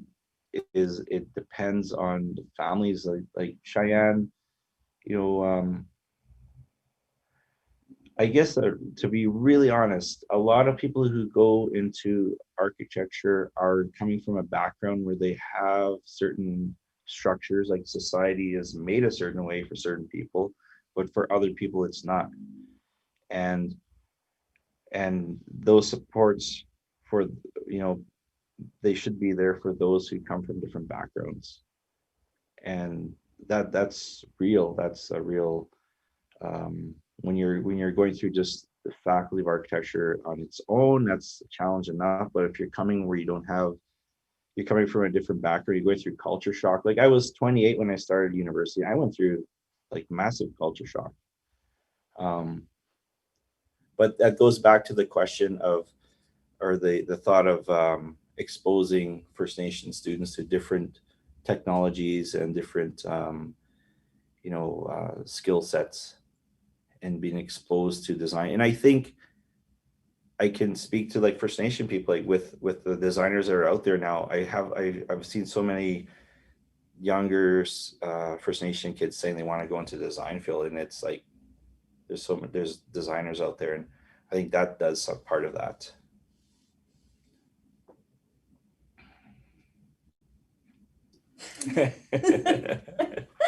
it depends on the families, like Cheyenne, I guess to be really honest, a lot of people who go into architecture are coming from a background where they have certain structures, like society is made a certain way for certain people, but for other people it's not. And those supports for, they should be there for those who come from different backgrounds. And that's real. That's a real, when you're going through just the faculty of architecture on its own, that's a challenge enough. But if you're coming where you're coming from a different background, you're going through culture shock. Like I was 28 when I started university. I went through like massive culture shock. But that goes back to the question of, or the thought of exposing First Nation students to different technologies and different skill sets, and being exposed to design. And I think I can speak to like First Nation people, like with the designers that are out there now. I've seen so many younger First Nation kids saying they want to go into the design field, and it's like there's designers out there, and I think that does some part of that.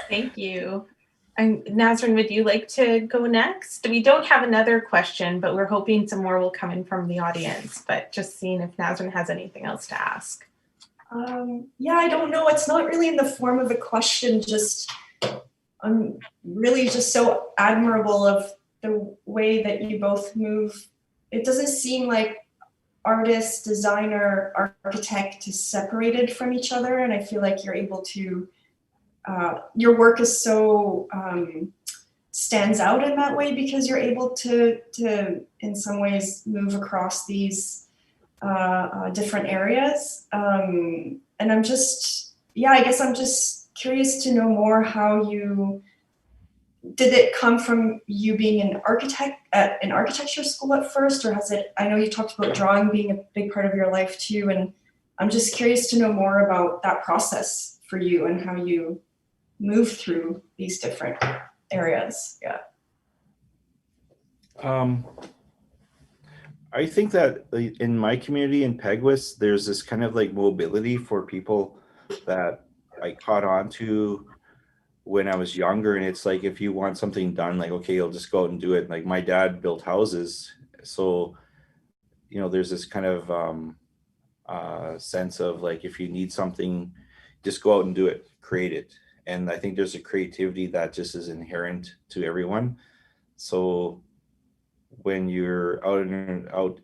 Thank you. And Nazrin, would you like to go next? We don't have another question, but we're hoping some more will come in from the audience, but just seeing if Nazrin has anything else to ask. Yeah, I don't know. It's not really in the form of a question, just I'm really just so admirable of the way that you both move. It doesn't seem like artist, designer, architect is separated from each other, and I feel like you're able to, your work is so stands out in that way because you're able to in some ways move across these different areas. And I'm just, yeah, I guess I'm just curious to know more how you, did it come from you being an architect at an architecture school at first, or has it, I know you talked about drawing being a big part of your life too, and I'm just curious to know more about that process for you and how you move through these different areas. Yeah. I think that in my community in Peguis, there's this kind of like mobility for people that I caught on to when I was younger. And it's like, if you want something done, like, okay, you'll just go out and do it. Like my dad built houses. So, you know, there's this kind of sense of like, if you need something, just go out and do it, create it. And I think there's a creativity that just is inherent to everyone. So when you're out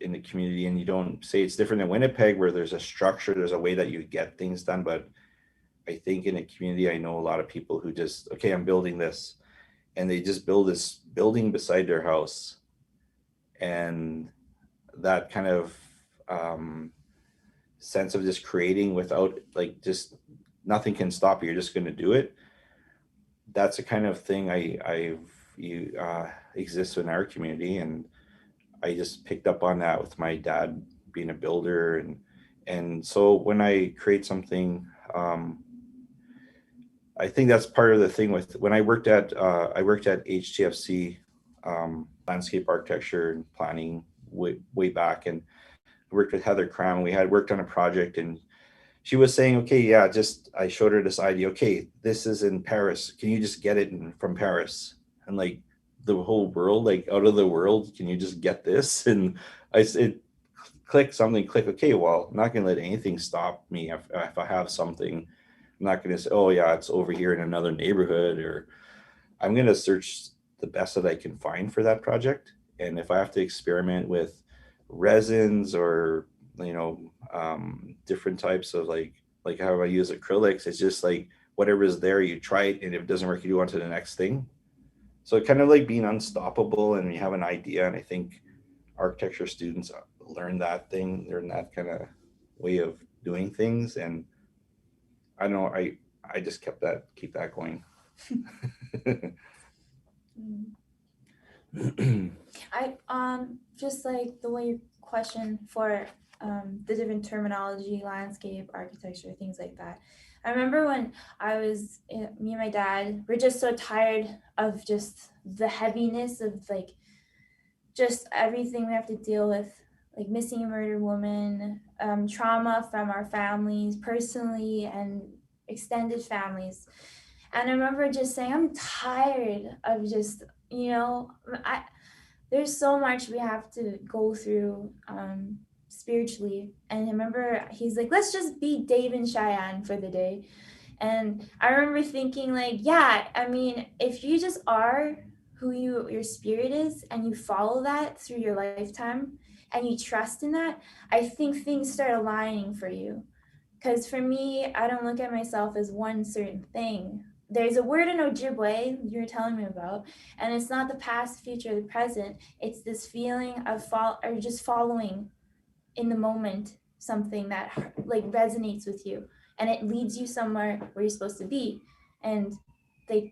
in the community, and you don't say, it's different in Winnipeg where there's a structure, there's a way that you get things done. But I think in a community, I know a lot of people who just, okay, I'm building this, and they just build this building beside their house. And that kind of sense of just creating without like, just nothing can stop you. You're just going to do it. That's a kind of thing exists in our community, and I just picked up on that with my dad being a builder, and so when I create something, I think that's part of the thing with when I worked at HTFC, landscape architecture and planning way back, and I worked with Heather Cram. We had worked on a project, and she was saying, okay, yeah, I showed her this idea. Okay, this is in Paris. Can you just get it from Paris? And like the whole world, like out of the world, can you just get this? And it clicked. Okay, well, I'm not going to let anything stop me. If I have something, I'm not going to say, oh yeah, it's over here in another neighborhood, or I'm going to search the best that I can find for that project. And if I have to experiment with resins or different types of like how I use acrylics, it's just like whatever is there, you try it, and if it doesn't work, you go on to the next thing. So kind of like being unstoppable, and you have an idea. And I think architecture students learn that kind of way of doing things. And I know I just keep that going. I just like the way you question for the different terminology, landscape, architecture, things like that. I remember when me and my dad, we're just so tired of just the heaviness of like just everything we have to deal with, like missing a murdered woman, trauma from our families personally and extended families. And I remember just saying, I'm tired of just, there's so much we have to go through spiritually. And I remember he's like, let's just be Dave and Cheyenne for the day. And I remember thinking like, yeah, I mean, if you just are who your spirit is, and you follow that through your lifetime, and you trust in that, I think things start aligning for you. Because for me, I don't look at myself as one certain thing. There's a word in Ojibwe you were telling me about, and it's not the past, future, the present. It's this feeling of just following in the moment something that like resonates with you, and it leads you somewhere where you're supposed to be. And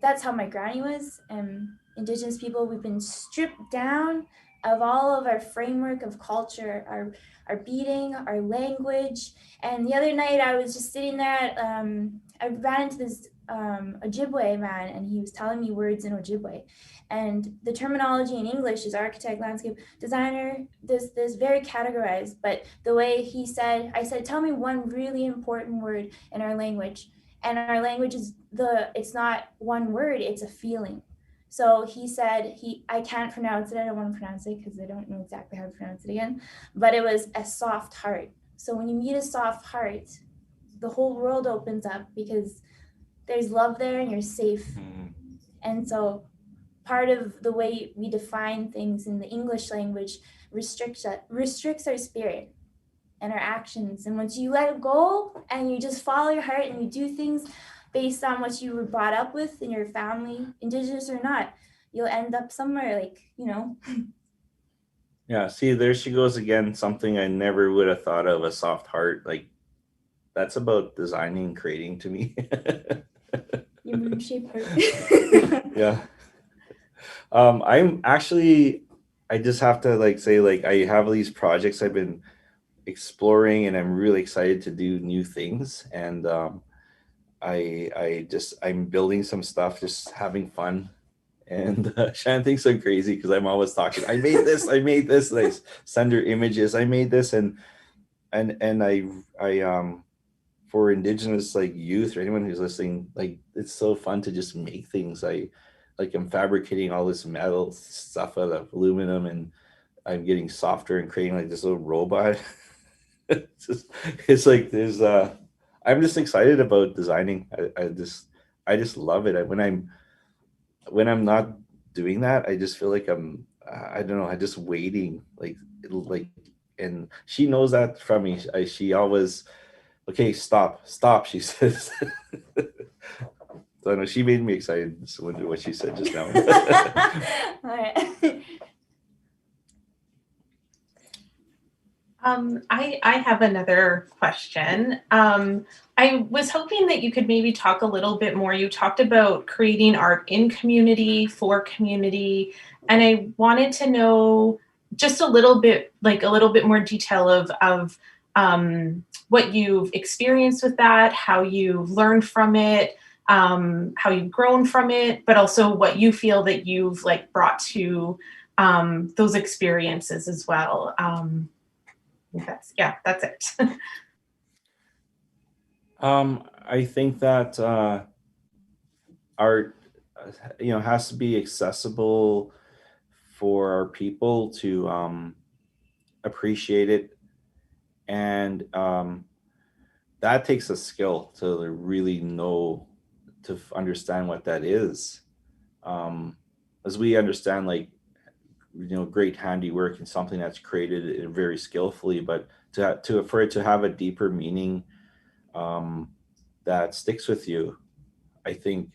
that's how my granny was. And Indigenous people, we've been stripped down of all of our framework of culture, our beating, our language. And the other night I was just sitting there, I ran into this Ojibwe man, and he was telling me words in Ojibwe. And the terminology in English is architect, landscape, designer, this very categorized. But the way I said, tell me one really important word in our language. And our language it's not one word, it's a feeling. So he said, I can't pronounce it. I don't want to pronounce it because I don't know exactly how to pronounce it again. But it was a soft heart. So when you meet a soft heart, the whole world opens up because there's love there and you're safe. And so part of the way we define things in the English language restricts our spirit. and our actions. And once you let go and you just follow your heart and you do things based on what you were brought up with in your family, Indigenous or not, you'll end up somewhere like, you know. Yeah, see, there she goes again, something I never would have thought of, a soft heart. Like, that's about designing, creating to me. Your moon shaped heart. Yeah. I'm actually, I just have to like say, like, I have these projects I've been exploring and I'm really excited to do new things. And I'm building some stuff, just having fun. And Shannon thinks I'm crazy because I'm always talking. I made this. I made this. And I send her images. I made this, and I for Indigenous like youth or anyone who's listening, like it's so fun to just make things. I'm fabricating all this metal stuff out of aluminum, and I'm getting softer and creating like this little robot. It's like there's I'm just excited about designing. I just love it. When I'm not doing that, I just feel like I don't know, I just waiting, like, and she knows that from me. She always, okay, stop, she says. So I know she made me excited. So what she said just now. All right. I have another question. I was hoping that you could maybe talk a little bit more. You talked about creating art in community, for community, and I wanted to know just a little bit more detail of what you've experienced with that, how you've learned from it, how you've grown from it, but also what you feel that you've like brought to those experiences as well. That's it. I think that art, has to be accessible for our people to appreciate it, and that takes a skill to really know, to understand what that is. As we understand, like, great handiwork and something that's created very skillfully, but for it to have a deeper meaning that sticks with you, I think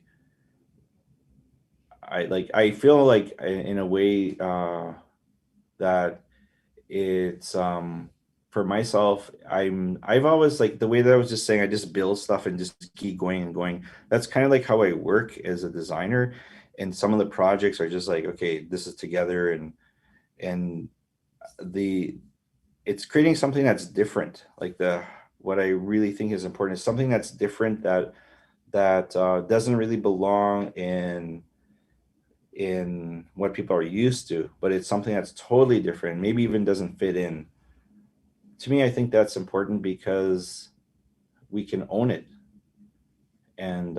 I feel like in a way that it's for myself, I've always, like, the way that I was just saying, I just build stuff and just keep going and going. That's kind of like how I work as a designer. And some of the projects are just like, okay, this is together, and it's creating something that's different. Like, what I really think is important is something that's different, that doesn't really belong in what people are used to, but it's something that's totally different, maybe even doesn't fit in. To me, I think that's important because we can own it, and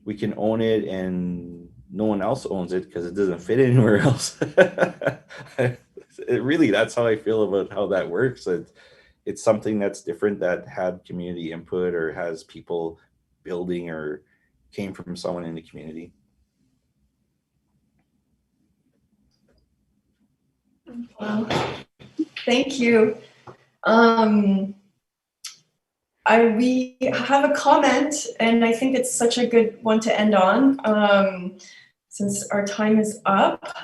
we can own it, and no one else owns it because it doesn't fit anywhere else. Really, that's how I feel about how that works. It's something that's different, that had community input, or has people building, or came from someone in the community. Wow. Thank you. We have a comment, and I think it's such a good one to end on, since our time is up.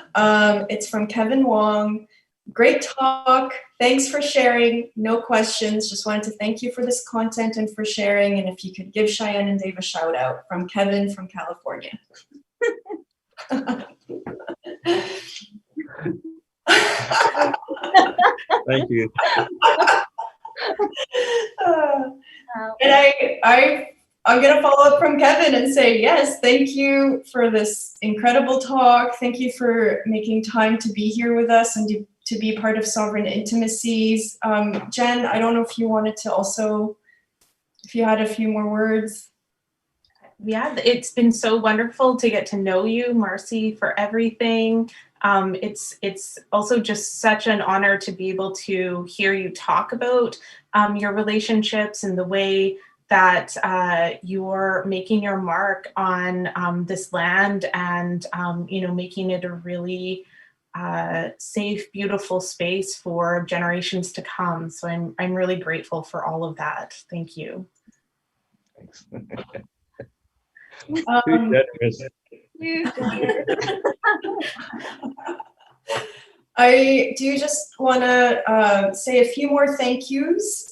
It's from Kevin Wong. Great talk. Thanks for sharing. No questions. Just wanted to thank you for this content and for sharing. And if you could give Cheyenne and Dave a shout out, from Kevin from California. Thank you. And I'm going to follow up from Kevin and say, yes, thank you for this incredible talk. Thank you for making time to be here with us and to be part of Sovereign Intimacies. Jen, I don't know if you wanted to also, if you had a few more words. Yeah, it's been so wonderful to get to know you, Marcy, for everything. It's also just such an honor to be able to hear you talk about your relationships and the way that you're making your mark on this land, and making it a really safe, beautiful space for generations to come. So I'm really grateful for all of that. Thank you. Thanks. Um, I do just want to say a few more thank yous.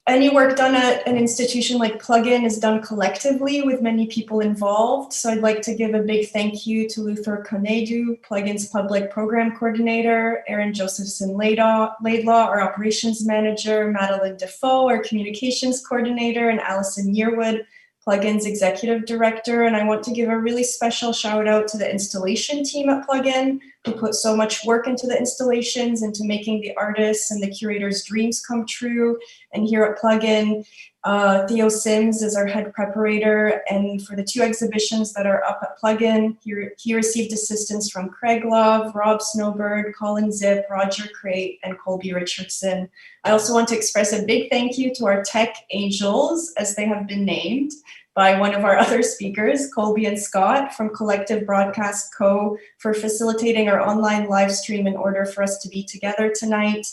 Any work done at an institution like Plug In is done collectively with many people involved. So I'd like to give a big thank you to Luther Konedu, Plug In's public program coordinator, Erin Josephson Laidlaw, our operations manager, Madeline Defoe, our communications coordinator, and Allison Yearwood, Plug In's executive director. And I want to give a really special shout out to the installation team at Plug In, who put so much work into the installations, into making the artists and the curators' dreams come true. And here at Plug In, Theo Sims is our head preparator. And for the 2 exhibitions that are up at Plug In, he received assistance from Craig Love, Rob Snowbird, Colin Zip, Roger Crate, and Colby Richardson. I also want to express a big thank you to our tech angels, as they have been named by one of our other speakers, Colby and Scott from Collective Broadcast Co., for facilitating our online live stream in order for us to be together tonight.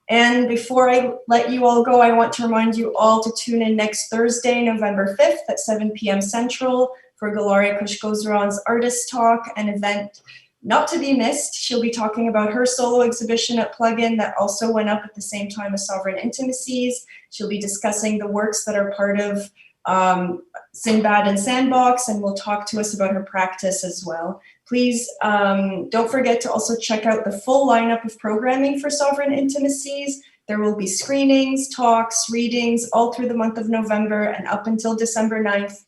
And before I let you all go, I want to remind you all to tune in next Thursday, November 5th at 7 p.m. Central for Galaria Kushgozran's Artist Talk, an event not to be missed. She'll be talking about her solo exhibition at Plug In that also went up at the same time as Sovereign Intimacies. She'll be discussing the works that are part of Sinbad and Sandbox, and will talk to us about her practice as well. Please don't forget to also check out the full lineup of programming for Sovereign Intimacies. There will be screenings, talks, readings all through the month of November and up until December 9th.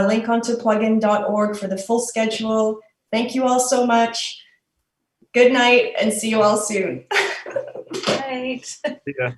Link onto plugin.org for the full schedule. Thank you all so much. Good night and see you all soon. Right. Yeah.